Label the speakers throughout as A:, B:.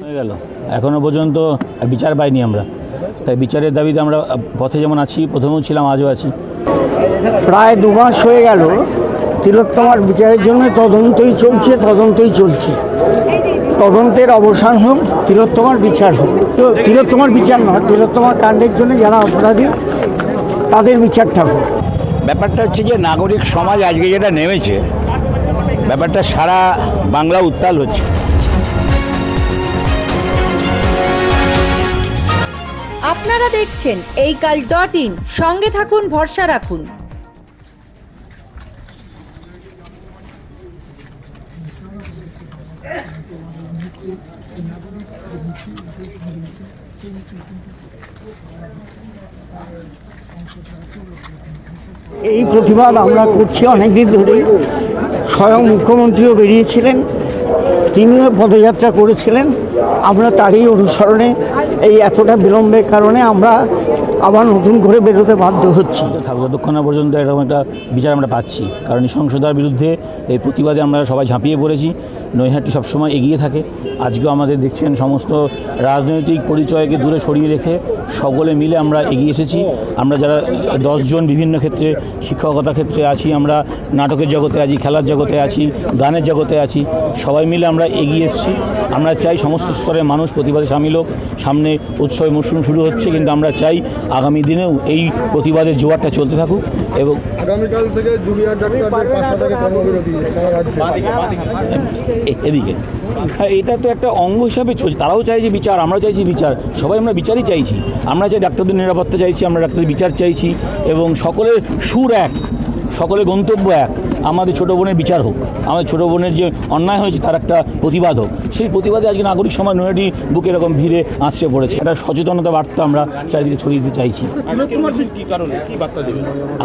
A: হয়ে গেল, এখনও পর্যন্ত বিচার পাইনি আমরা। তাই বিচারের দাবিতে আমরা পথে যেমন আছি, প্রথমেও ছিলাম, আজও আছি।
B: প্রায় 2 মাস হয়ে গেল তিলোত্তমার বিচারের জন্য তদন্তই চলছে। তদন্তের অবসান হোক, তিলোত্তমার বিচার হোক। তো তিলোত্তমার বিচার নয়, তিলোত্তমার কাণ্ডের জন্য যারা অপরাধী তাদের বিচারটা হোক।
C: ব্যাপারটা হচ্ছে যে নাগরিক সমাজ আজকে যেটা নেমেছে, ব্যাপারটা সারা বাংলা উত্তাল হচ্ছে।
D: আপনারা দেখছেন এইকাল.in, সঙ্গে থাকুন, ভরসা রাখুন।
B: এই প্রতিবাদ আমরা করছি অনেকদিন ধরেই। স্বয়ং মুখ্যমন্ত্রীও বেরিয়েছিলেন, তিনিও পদযাত্রা করেছিলেন। আমরা তারই অনুসরণে এই এতটা বিলম্বের কারণে আমরা আবার নতুন করে বেরোতে বাধ্য হচ্ছি।
A: যতক্ষণ না পর্যন্ত এরকম একটা বিচার আমরা পাচ্ছি, কারণ নৃশংসতার বিরুদ্ধে এই প্রতিবাদে আমরা সবাই ঝাঁপিয়ে পড়েছি। নৈহাটি সবসময় এগিয়ে থাকে। আজকেও আমাদের দেখছেন সমস্ত রাজনৈতিক পরিচয়কে দূরে সরিয়ে রেখে সকলে মিলে আমরা এগিয়ে এসেছি। আমরা যারা 10 জন বিভিন্ন ক্ষেত্রে, শিক্ষকতা ক্ষেত্রে আছি, আমরা নাটকের জগতে আছি, খেলার জগতে আছি, গানের জগতে আছি, সবাই মিলে আমরা এগিয়ে এসেছি। আমরা চাই সমস্ত স্তরের মানুষ প্রতিবাদে সামিল হোক। সামনে উৎসব মৌসুম শুরু হচ্ছে, কিন্তু আমরা চাই আগামী দিনেও এই প্রতিবাদের জোয়ারটা চলতে থাকুক। এবং
E: আগামীকাল থেকে জুনিয়র ডাক্তারদের পাশে থেকে কর্মবিরতি
A: এদিকে, হ্যাঁ, এটা তো একটা অঙ্গ হিসাবে চলছে। তারাও চাইছে বিচার, আমরাও চাইছি বিচার, সবাই আমরা বিচারই চাইছি। আমরা চাই ডাক্তারদের নিরাপত্তা চাইছি, আমরা ডাক্তারদের বিচার চাইছি, এবং সকলের সুর এক, সকলের গন্তব্য এক, আমাদের ছোটো বোনের বিচার হোক, আমাদের ছোটো বোনের যে অন্যায় হয়েছে তার একটা প্রতিবাদ হোক। সেই প্রতিবাদে আজকে নাগরিক সমাজ নৈহাটি বুকে এরকম ভিড়ে আশ্রয় পড়েছে। একটা সচেতনতা বার্তা আমরা চারিদিকে ছড়িয়ে দিতে চাইছি।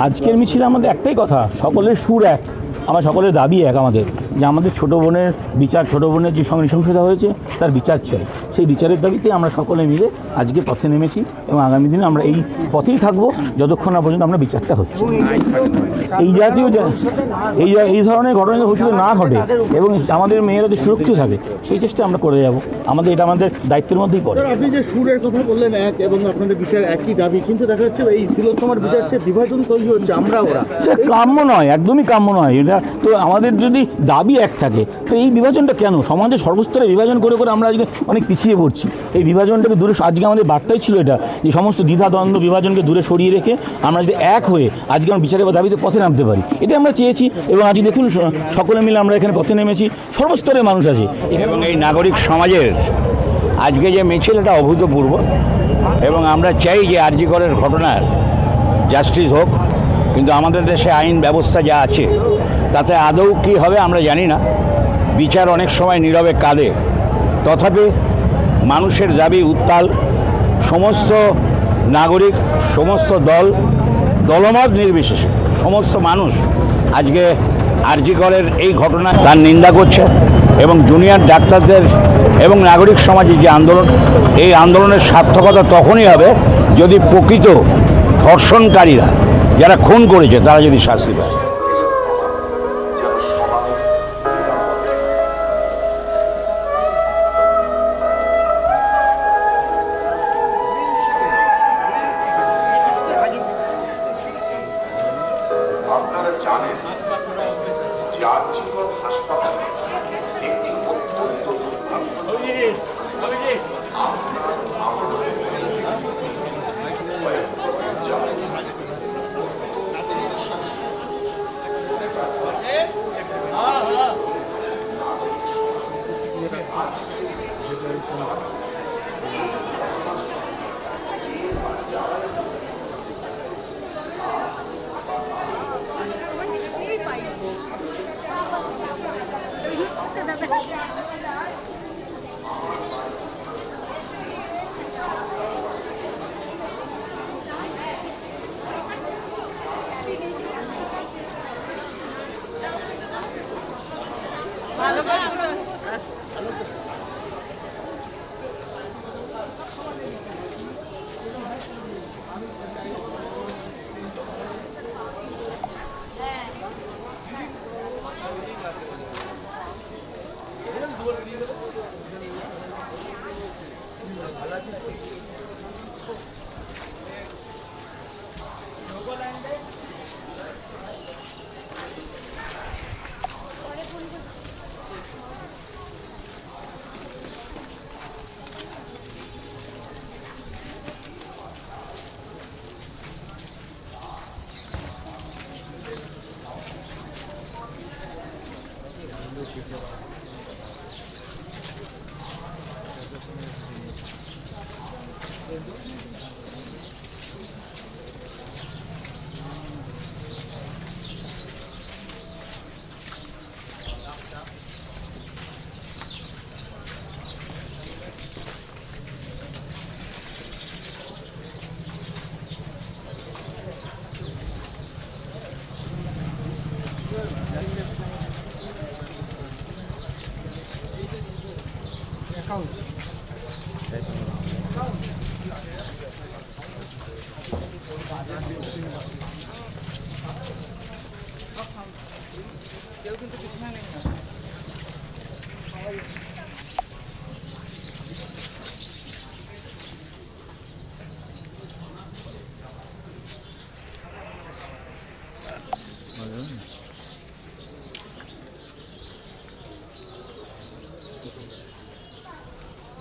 A: আজকের মিছিলে আমাদের একটাই কথা, সকলের সুর এক, আমার সকলের দাবি এক, আমাদের যে আমাদের ছোটো বোনের বিচার, ছোটো বোনের যে সঙ্গে নৃশংসতা হয়েছে তার বিচার চাই। সেই বিচারের দাবিতে আমরা সকলে মিলে আজকে পথে নেমেছি, এবং আগামী দিনে আমরা এই পথেই থাকবো যতক্ষণ না পর্যন্ত আমরা বিচারটা হচ্ছে। এই জাতীয় এই ধরনের ঘটনা ভবিষ্যতে না ঘটে এবং আমাদের মেয়েরা যে সুরক্ষিত থাকে, সেই চেষ্টা আমরা করে যাব। এটা আমাদের দায়িত্বের মধ্যেই পড়ে।
E: আপনি যে সুরের কথা বললেন এক, এবং আপনাদের বিচার একই দাবি, কিন্তু দেখা যাচ্ছে এই তিলোত্তমার বিচার চেয়ে বিভাজন তৈরি হচ্ছে। ওরা
A: সেটা কাম্য নয়, একদমই কাম্য নয়। এটা তো আমাদের যদি দাবি এক থাকে, তো এই বিভাজনটা কেন? সমাজে সর্বস্তরে বিভাজন করে করে আমরা আজকে অনেক পিছিয়ে পড়ছি। এই বিভাজনটাকে দূরে, আজকে আমাদের বার্তাই ছিল এটা, যে সমস্ত দ্বিধাদ্বন্দ্ব বিভাজনকে দূরে সরিয়ে রেখে আমরা যদি এক হয়ে আজকে আমরা বিচারের দাবিতে পথে নামতে পারি, এটা আমরা চেয়েছি। এবং আজ দেখুন সকলে মিলে আমরা এখানে পথে নেমেছি, সর্বস্তরের মানুষ আছে।
C: এবং এই নাগরিক সমাজের আজকে যে মিছিল, এটা অভূতপূর্ব। এবং আমরা চাই যে আরজি করের ঘটনার জাস্টিস হোক, কিন্তু আমাদের দেশে আইন ব্যবস্থা যা আছে তাতে আদৌ কী হবে আমরা জানি না। বিচার অনেক সময় নীরবে কাঁদে, তথাপি মানুষের দাবি উত্তাল। সমস্ত নাগরিক, সমস্ত দলমত নির্বিশেষে সমস্ত মানুষ আজকে আরজি করের এই ঘটনা তার নিন্দা করছে। এবং জুনিয়র ডাক্তারদের এবং নাগরিক সমাজের যে আন্দোলন, এই আন্দোলনের সার্থকতা তখনই হবে যদি প্রকৃত ধর্ষণকারীরা, যারা খুন করেছে, তারা যদি শাস্তি পায়।
F: আপনারা জানেন যে আরজি কর হাসপাতালে একটি অত্যন্ত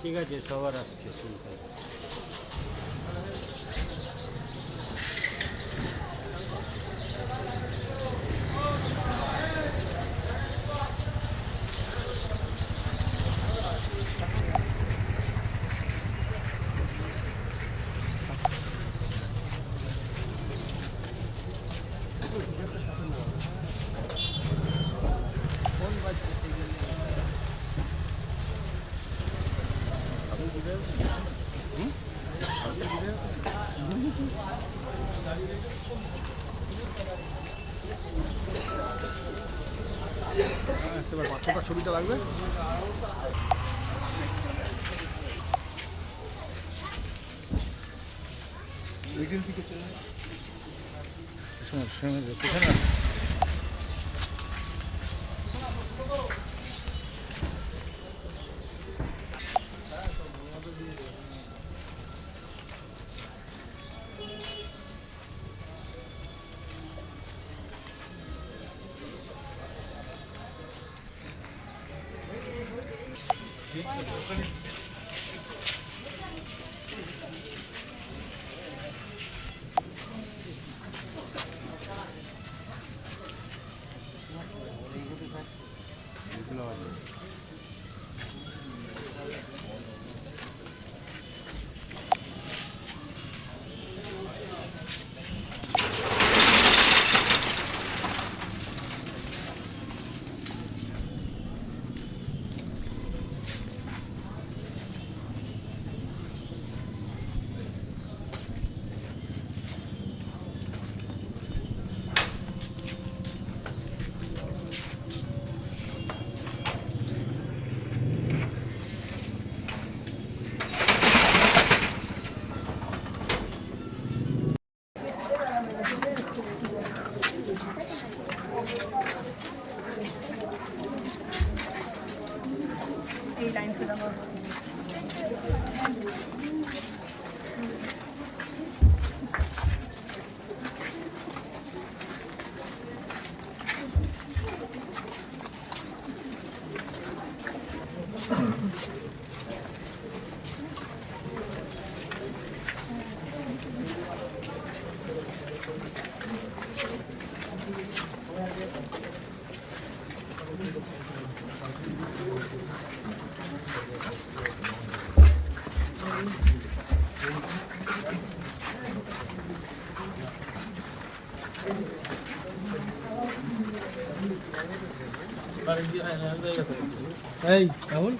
A: ঠিক আছে, সবার আসছে, ঠিক আছে।
E: ছবিটা লাগবে। এই রাহুল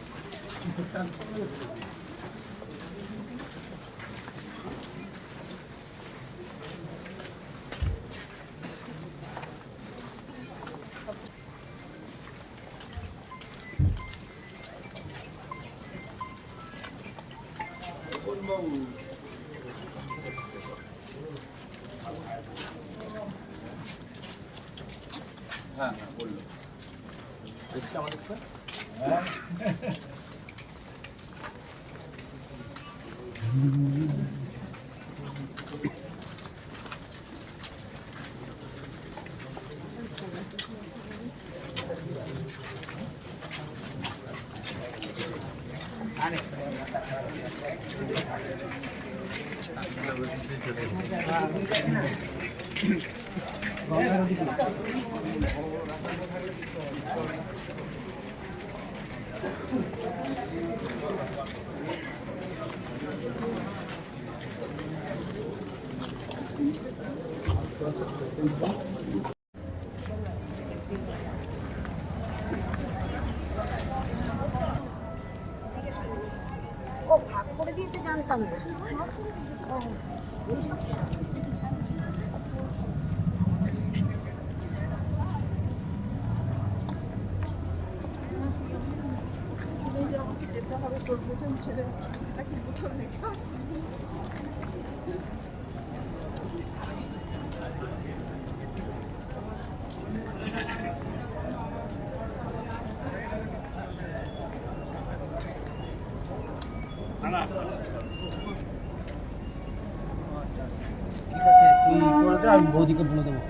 E: হ্যাঁ হ্যাঁ বললো এসছে আমাদের তো
G: ও ভাগ করে দিয়েছে জানতাম না।
H: ঠিক আছে, তুই করে দে, আমি বৌদিকে বলে দেবো।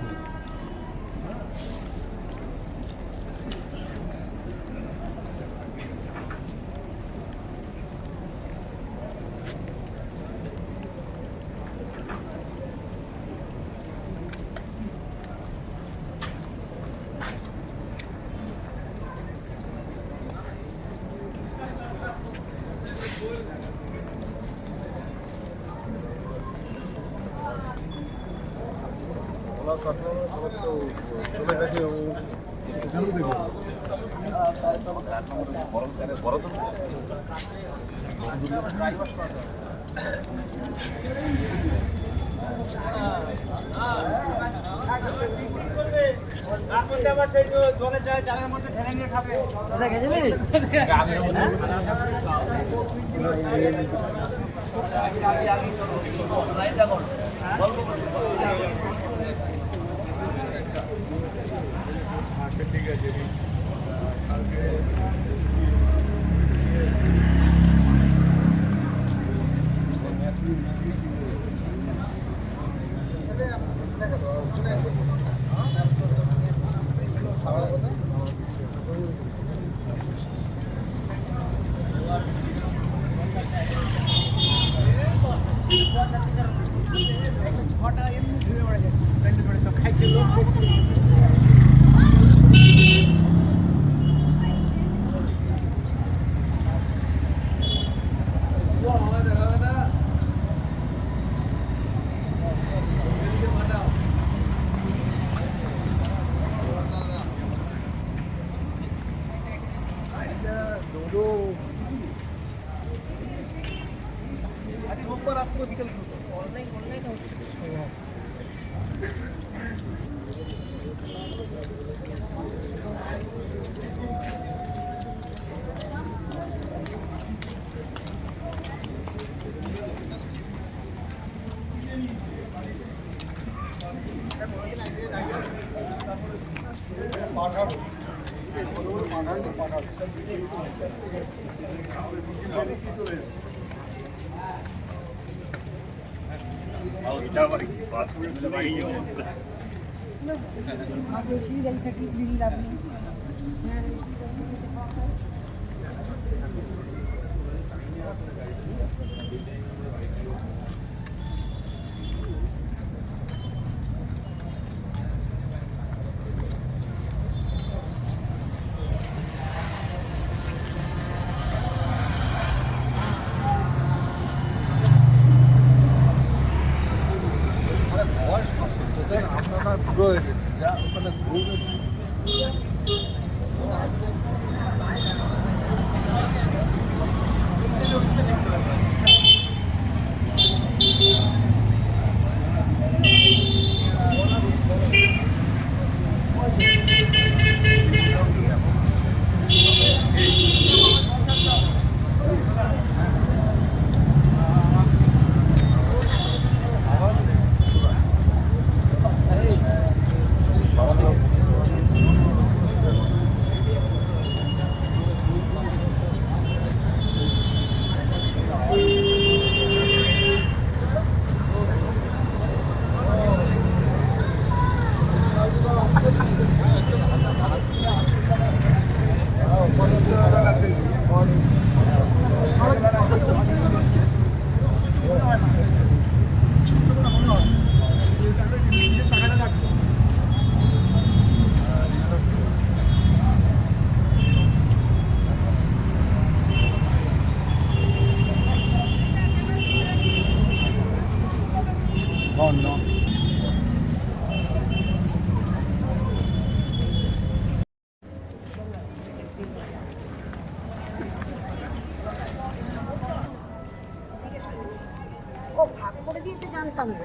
G: করে দিয়েছে জানতাম না।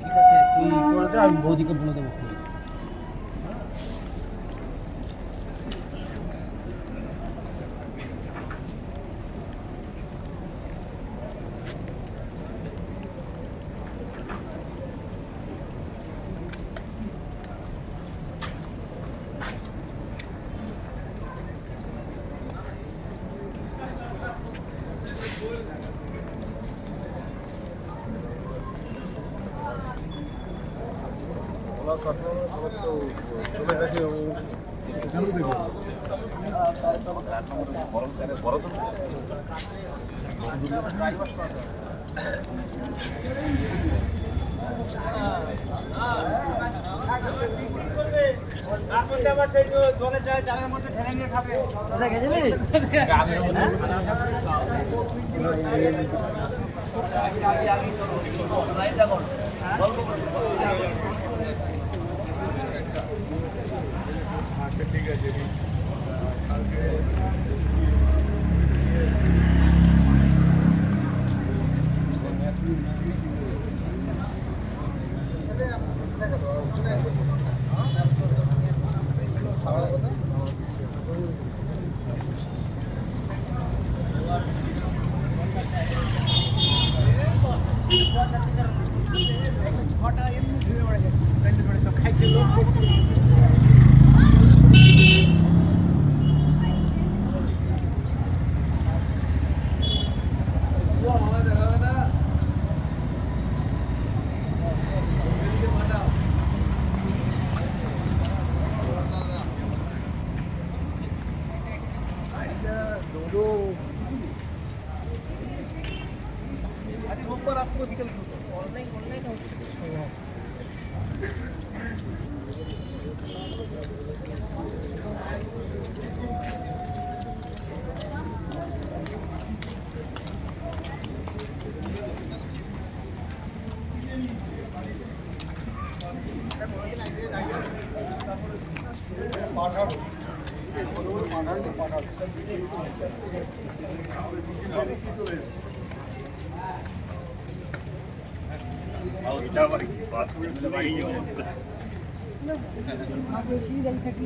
H: ঠিক আছে, তুই করে দে, আমি বৌদিকে বলে দেবো।
G: বেশি থাকি